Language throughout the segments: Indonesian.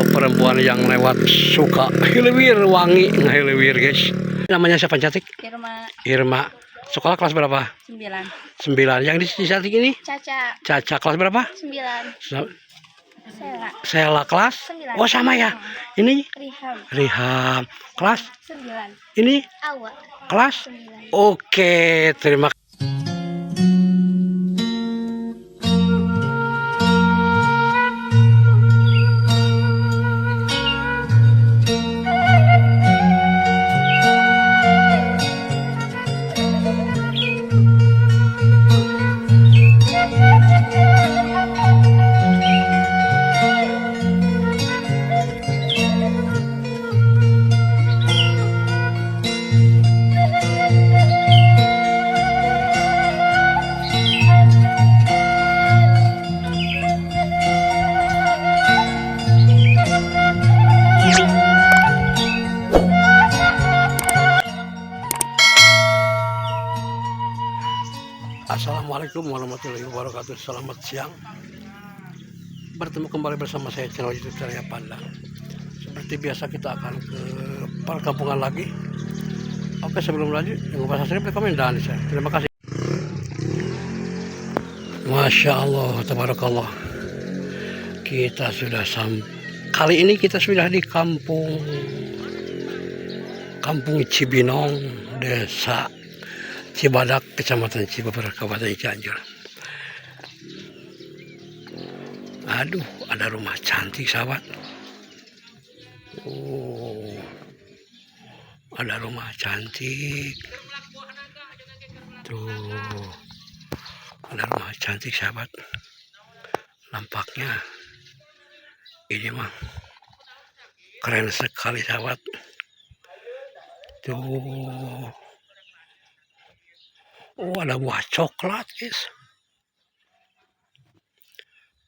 perempuan yang lewat suka hilewir wangi hilewir guys. Namanya siapa cantik? Irma. Irma. Sekolah kelas berapa? 9. 9. Yang di cantik ini? Caca. Caca kelas berapa? 9. Sela. Sela kelas? 9. Oh sama ya. Ini? Riham. Riham kelas? 9. Ini? Awa. Kelas? 9. Oke, terima kasih. Assalamualaikum warahmatullahi wabarakatuh. Selamat siang. Bertemu kembali bersama saya channel YouTube Cahaya Pandang. Seperti biasa kita akan ke perkampungan lagi. Oke, sebelum lanjut jangan lupa subscribe, komen, dan share. Terima kasih. Masya Allah, tabarakallah. Kita sudah kali ini kita sudah di Kampung Cibinong, Desa Cibadak, Kecamatan Cibadak, Kabupaten Cianjur. Aduh, ada rumah cantik sahabat. Oh, ada rumah cantik. Tuh, ada rumah cantik sahabat. Nampaknya ini mah keren sekali sahabat. Tuh. Oh, ada buah coklat guys.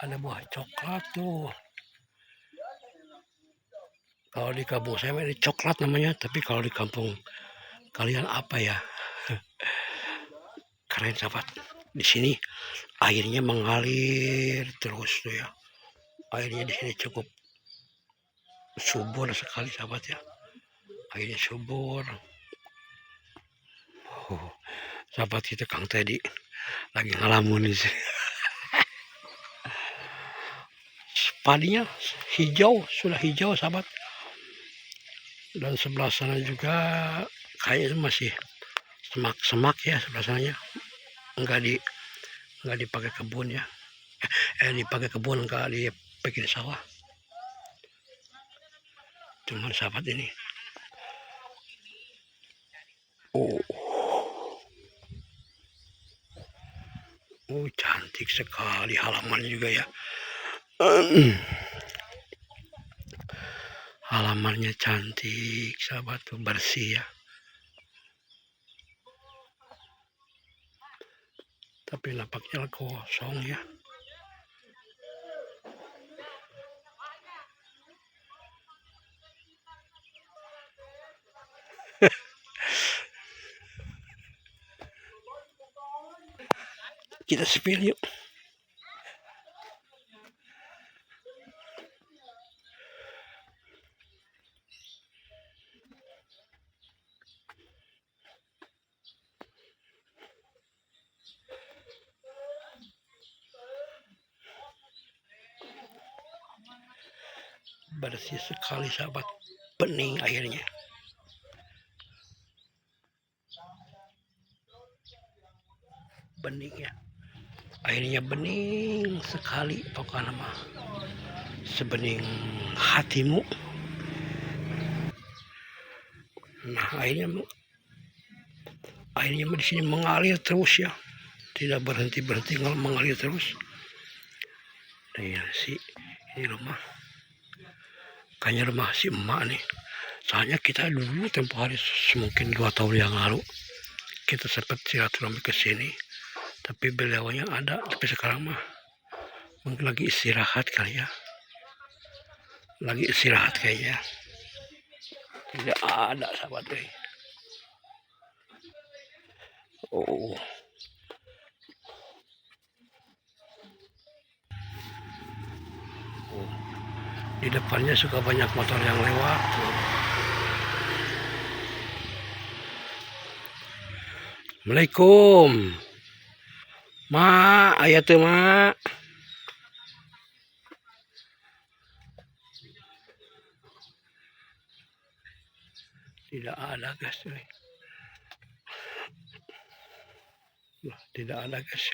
Ada buah coklat tuh. Kalau di kampung saya ini coklat namanya, tapi kalau di kampung kalian apa ya? Keren sahabat. Di sini airnya mengalir terus tuh ya. Airnya di sini cukup subur sekali sahabat ya. Airnya subur. Oh, sahabat kita Kang Teddy lagi ngalamun di sini. Padinya hijau, sudah hijau sahabat. Dan sebelah sana juga kayaknya masih semak-semak ya sebelah sananya. Enggak dipakai kebun ya. Dipakai kebun, enggak dipakai sawah. Cuman sahabat ini. Oh, cantik sekali halaman juga ya. Halamannya cantik sahabat tuh, bersih ya. Tapi nampaknya kosong ya. Kita spill yuk. Bersih sekali sahabat, bening airnya. Bening ya, airnya bening sekali, pokoknya mah sebening hatimu. Nah, airnya di sini mengalir terus ya, tidak berhenti mengalir terus. Nah, ini rumah, kayaknya rumah si emak nih. Soalnya kita dulu tempo hari mungkin 2 tahun yang lalu kita sempat silaturahmi ke sini, tapi beliaunya ada, tapi sekarang mah mungkin lagi istirahat kali ya. Lagi istirahat kayaknya. Tidak ada sahabat deh. Oh. Di depannya suka banyak motor yang lewat tuh. Assalamualaikum. Ma, aya teu ma. Tidak ada guys. Tidak ada guys.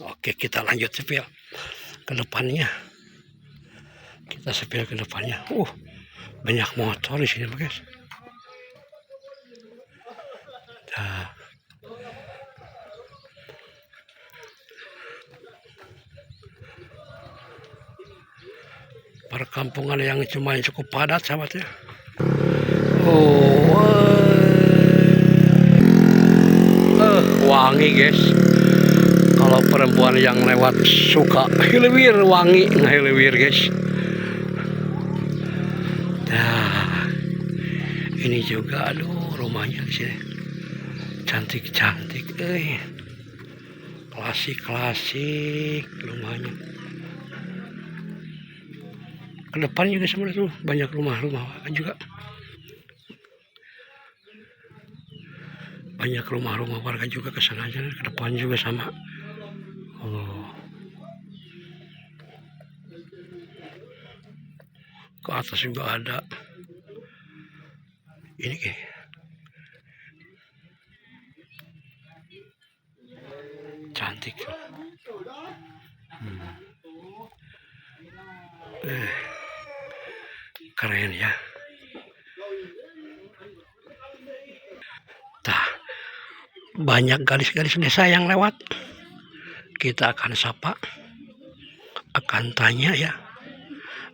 Oke, kita lanjut sepil ke depannya. Kita sepil ke depannya. Banyak motor di sini guys. Nah. Perkampungan yang cuma cukup padat sahabat ya. Wangi guys. Kalau perempuan yang lewat suka hilewir wangi ngahilewir guys. Nah, ini juga aduh rumahnya di sini cantik-cantik, klasik-klasik rumahnya. Ke depan juga sebenarnya tuh banyak rumah-rumah juga. Banyak rumah-rumah warga juga ke sana aja, ke depan juga sama. Ke atas juga ada. Ini cantik. Keren ya. Nah, banyak garis-garis desa yang lewat. Kita akan sapa, akan tanya ya.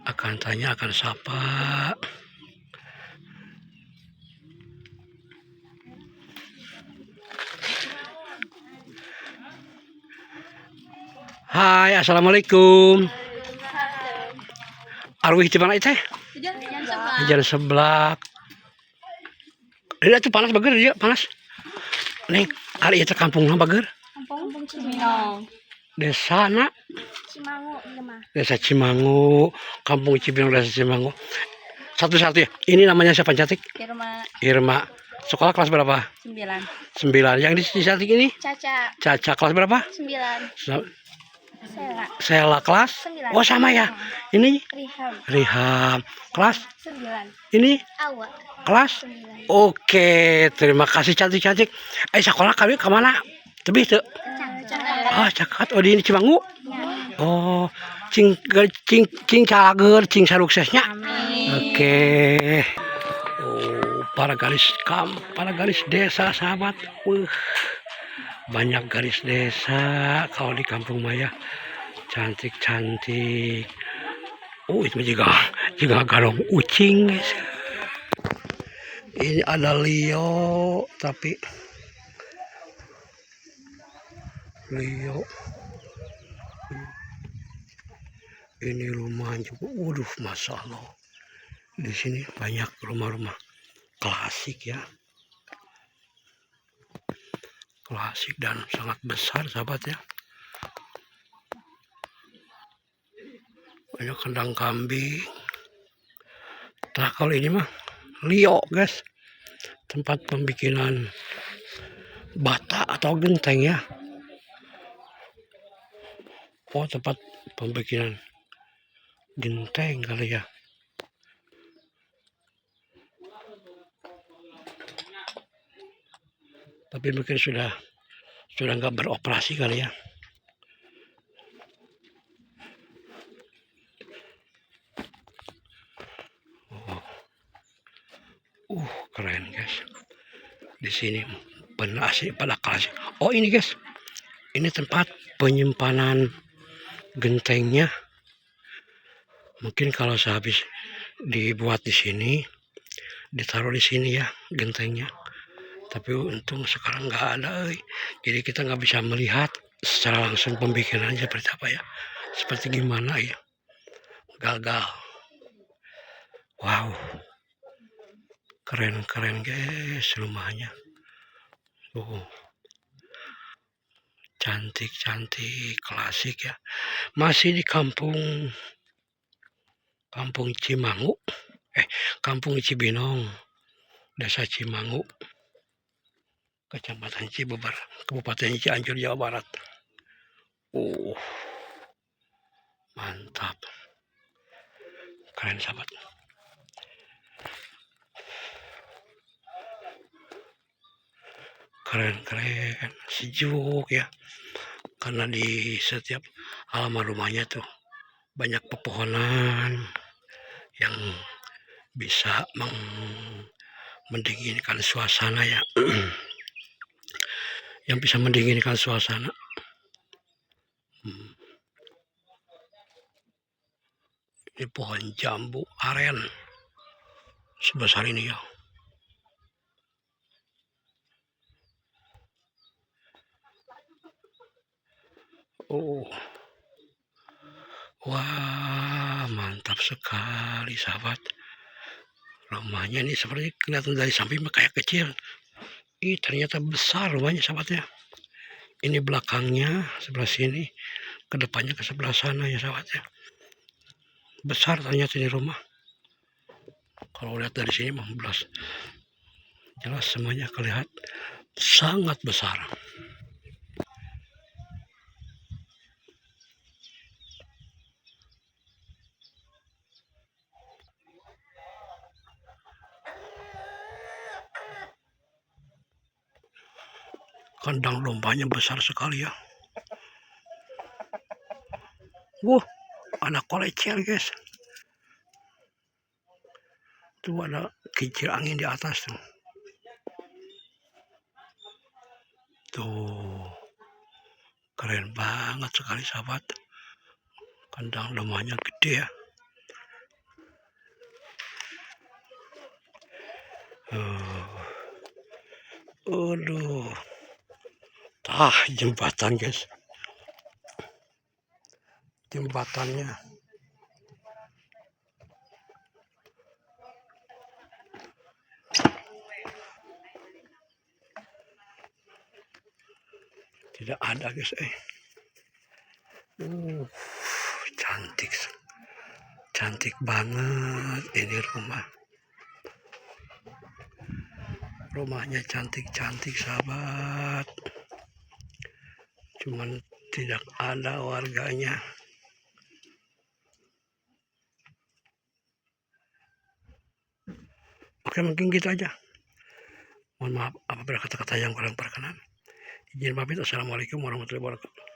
Akan tanya, akan sapa. Hai, assalamualaikum. Arwih di mana itu? Hujan seblak. Ini tuh panas bager dia, panas. Neng, hari itu kampungnya bager. Kampung Cibinong. Desa nak. Cimangu, mah. Desa Cimangu, Kampung Cibinong, Desa Cimangu. Satu-satu ya. Ini namanya siapa cantik? Irma. Irma. Sekolah kelas berapa? 9. 9. Yang di cantik ini? Caca. Caca kelas berapa? 9. Sela kelas? 9. Oh sama ya. Ini? Riham. Riham. Kelas? 9. Ini? Awa. Kelas? 9. Oke, terima kasih cantik-cantik. Sekolah kami kemana? Tebih tuh. Cakat. Oh di ini Cimangu? Oh, cing calager, cing saruksesnya. Oke. Oh, para garis desa sahabat. Banyak garis desa kalau di kampung Maya. Cantik-cantik. Oh, itu juga garong ucing guys. Ini ada Leo, tapi Leo. Ini rumah juga. Waduh, masya Allah. Di sini banyak rumah-rumah klasik ya. Klasik dan sangat besar sahabat ya. Banyak kandang kambing. Nah kalau ini mah Leo guys. Tempat pembikinan bata atau genteng ya. Oh tempat pembikinan genteng kali ya. Tapi mungkin sudah nggak beroperasi kali ya. Keren guys. Di sini benar asli pada klasik. Oh ini guys. Ini tempat penyimpanan gentengnya. Mungkin kalau sehabis dibuat di sini, ditaruh di sini ya gentengnya. Tapi untung sekarang nggak ada. Jadi kita nggak bisa melihat secara langsung pembikinannya seperti apa ya. Seperti gimana ya. Gagal. Wow. Keren guys rumahnya. Cantik, klasik ya. Masih di kampung Kampung Cimangu, Kampung Cibinong, Desa Cimangu, Kecamatan Cibeber, Kabupaten Cianjur, Jawa Barat. Mantap. Keren sahabat. Keren, sejuk ya. Karena di setiap halaman rumahnya tuh banyak pepohonan yang bisa mendinginkan suasana ya. Yang bisa mendinginkan suasana. Ini pohon jambu aren sebesar ini ya. Wah, mantap sekali sahabat. Rumahnya ini seperti kelihatan dari samping kayak kecil. Ternyata besar rumahnya sahabatnya. Ini belakangnya sebelah sini, kedepannya ke sebelah sana ya sahabatnya. Besar ternyata ini rumah. Kalau lihat dari sini mah jelas semuanya kelihatan sangat besar. Kandang dombanya besar sekali ya. Ada kolecel guys. Tuh ada kincir angin di atas tuh. Tuh. Keren banget sekali sahabat. Kandang dombanya gede ya. Aduh. Jembatan guys. Jembatannya. Tidak ada guys. Cantik banget ini rumah. Rumahnya cantik sahabat. Cuman tidak ada warganya. Oke, mungkin gitu aja. Mohon maaf apabila kata-kata yang kurang berkenan. Izin pamit. Assalamualaikum warahmatullahi wabarakatuh.